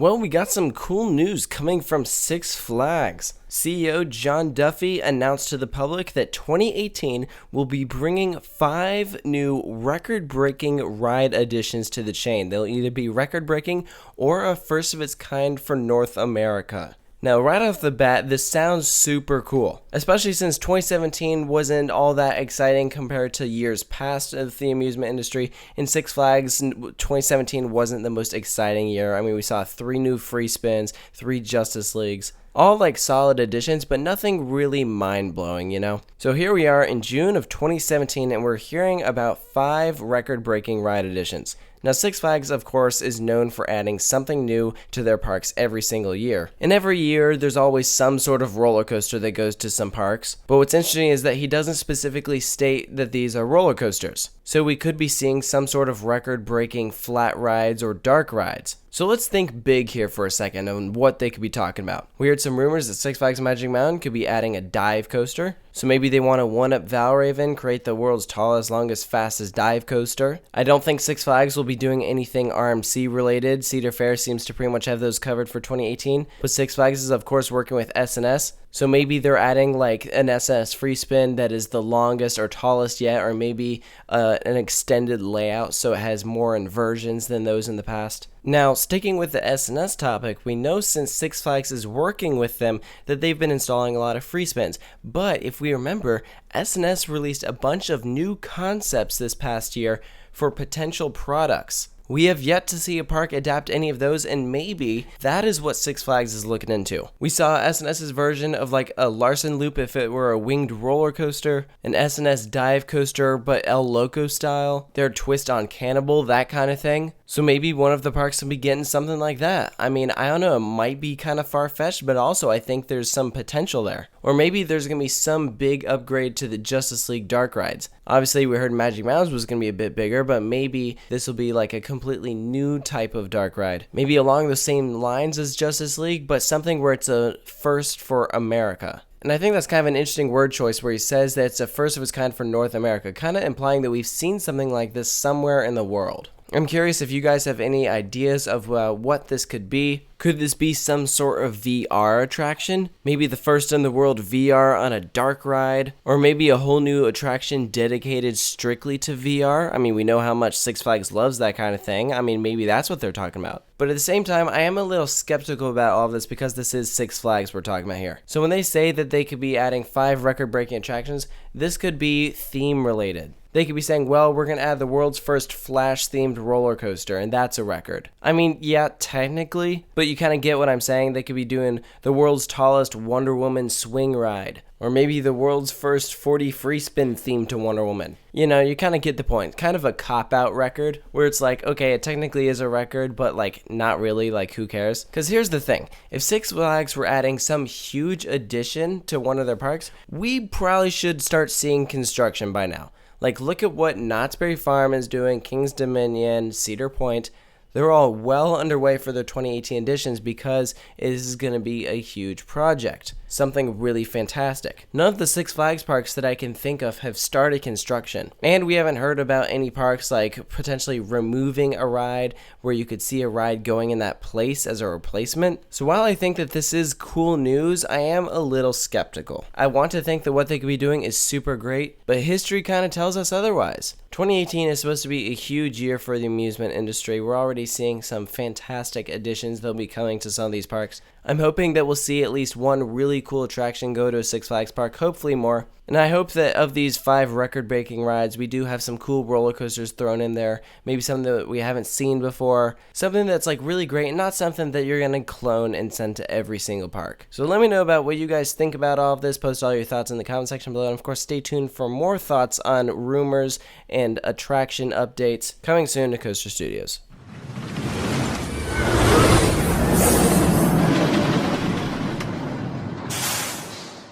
Well, we got some cool news coming from Six Flags. CEO John Duffey announced to the public that 2018 will be bringing 5 new record-breaking ride additions to the chain. They'll either be record-breaking or a first of its kind for North America. Now, right off the bat, this sounds super cool, especially since 2017 wasn't all that exciting compared to years past of the amusement industry. In Six Flags, 2017 wasn't the most exciting year. I mean, we saw 3 new free spins, 3 Justice Leagues, all like solid additions, but nothing really mind-blowing, you know? So here we are in June of 2017, and we're hearing about 5 record-breaking ride additions. Now, Six Flags, of course, is known for adding something new to their parks every single year. And every year, there's always some sort of roller coaster that goes to some parks. But what's interesting is that he doesn't specifically state that these are roller coasters. So we could be seeing some sort of record-breaking flat rides or dark rides. So let's think big here for a second on what they could be talking about. We heard some rumors that Six Flags Magic Mountain could be adding a dive coaster. So maybe they want to one-up Valraven, create the world's tallest, longest, fastest dive coaster. I don't think Six Flags will be doing anything RMC related. Cedar Fair seems to pretty much have those covered for 2018. But Six Flags is of course working with S&S. So maybe they're adding like an S&S free spin that is the longest or tallest yet, or maybe an extended layout so it has more inversions than those in the past. Now, sticking with the S&S topic, we know since Six Flags is working with them that they've been installing a lot of free spins. But if we remember, S&S released a bunch of new concepts this past year for potential products. We have yet to see a park adapt any of those, and maybe that is what Six Flags is looking into. We saw S&S's version of like a Larson Loop if it were a winged roller coaster, an S&S dive coaster but El Loco style, their twist on Cannibal, that kind of thing. So maybe one of the parks will be getting something like that. I mean, I don't know, it might be kind of far-fetched, but also I think there's some potential there. Or maybe there's going to be some big upgrade to the Justice League dark rides. Obviously, we heard Magic Mountains was going to be a bit bigger, but maybe this will be like a completely new type of dark ride. Maybe along the same lines as Justice League, but something where it's a first for America. And I think that's kind of an interesting word choice where he says that it's a first of its kind for North America, kind of implying that we've seen something like this somewhere in the world. I'm curious if you guys have any ideas of what this could be. Could this be some sort of VR attraction? Maybe the first in the world VR on a dark ride? Or maybe a whole new attraction dedicated strictly to VR? I mean, we know how much Six Flags loves that kind of thing. I mean, maybe that's what they're talking about. But at the same time, I am a little skeptical about all of this because this is Six Flags we're talking about here. So when they say that they could be adding 5 record-breaking attractions, this could be theme-related. They could be saying, well, we're going to add the world's first Flash-themed roller coaster, and that's a record. I mean, yeah, technically, but you kind of get what I'm saying. They could be doing the world's tallest Wonder Woman swing ride, or maybe the world's first 40 free spin theme to Wonder Woman. You know, you kind of get the point. Kind of a cop-out record, where it's like, okay, it technically is a record, but like, not really, like, who cares? Because here's the thing. If Six Flags were adding some huge addition to one of their parks, we probably should start seeing construction by now. Like, look at what Knott's Berry Farm is doing, King's Dominion, Cedar Point. They're all well underway for their 2018 editions because it is going to be a huge project. Something really fantastic. None of the Six Flags parks that I can think of have started construction. And we haven't heard about any parks like potentially removing a ride where you could see a ride going in that place as a replacement. So while I think that this is cool news, I am a little skeptical. I want to think that what they could be doing is super great, but history kind of tells us otherwise. 2018 is supposed to be a huge year for the amusement industry. We're already seeing some fantastic additions that'll be coming to some of these parks. I'm hoping that we'll see at least one really cool attraction go to a Six Flags park, hopefully more. And I hope that of these 5 record-breaking rides, we do have some cool roller coasters thrown in there. Maybe something that we haven't seen before. Something that's like really great and not something that you're going to clone and send to every single park. So let me know about what you guys think about all of this. Post all your thoughts in the comment section below. And of course, stay tuned for more thoughts on rumors and attraction updates coming soon to Coaster Studios.